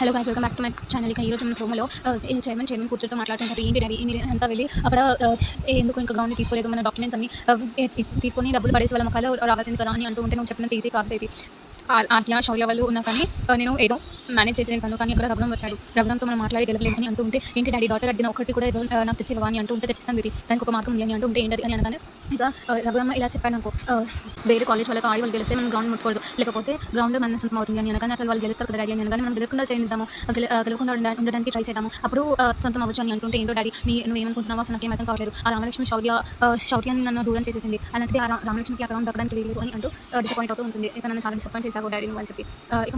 Hello guys, welcome back to my channel. ఇక ఈరోజు మన ప్రోమోలో చైర్మన్ కూతురుతో మాట్లాడుతుంటారు. ఏంటి డాడీ మీరు అంతా వెళ్ళి అక్కడ ఎందుకు ఇంకా గ్రౌండ్ని తీసుకోలేదు, మన డాక్యుమెంట్స్ అన్ని తీసుకొని డబ్బులు పడేసి వాళ్ళ ముఖాలు రావాల్సింది కదా అని అంటూ ఉంటే, నువ్వు చెప్పినంత ఈజీ కాదు బేబీ. ఆద్య శౌర్య వాళ్ళు ఉన్నా కానీ నేను ఏదో మేనేజ్ చేసేదాను. కానీ ఇక్కడ రఘురామ్ వచ్చాడు. రఘురామ్తో మనం మాట్లాడి గెలవలేదు అని అంటూ ఉంటే, ఏంటి డాడీ డాక్టర్ అడిగిన ఒకటి కూడా నాకు తెచ్చివ్వవా అని అంటూ ఉంటే, తెచ్చిస్తాను బేబీ, దానికి ఒక మార్గం ఉంది అని అంటూ ఉంటే ఏంటది అని అనగానే ఇక రఘురామ్ ఇలా చెప్పాడు అనుకో, వేరే కాలేజ్ వాళ్ళకి ఆడి వాళ్ళు గెలిస్తే మనం గ్రౌండ్ ముట్టుకోదు, లేకపోతే గ్రౌండ్ మన సొంతం అవుతుంది అని అనగానే, అసలు వాళ్ళు గెలుస్తారు కదా డాడీ అని అనగానే, మనం గెలవకుండా చేద్దాము, గెలవకుండా ఉండడానికి ట్రై చేద్దాము, అప్పుడు సొంతం అవ్వచ్చు అని అంటుంటే, ఏంటో డాడీ నువ్వేమనుకుంటున్నావో అసలు నాకేం అర్థం కావట్లేదు. ఆ రామలక్ష్మి శౌర్యాన్ని నన్ను దూరం చేసేసింది, అలాంటిది ఆ రామలక్ష్మికి ఆ గ్రౌండ్ దక్కడానికి లేదు అని అంటూ డిసప్పాయింట్ అవుతూ ఉంటుంది. ఇక నన్ను చాలా డిసప్పాయింట్ చేశావు డాడీ నువ్వు అని చెప్పి. ఇక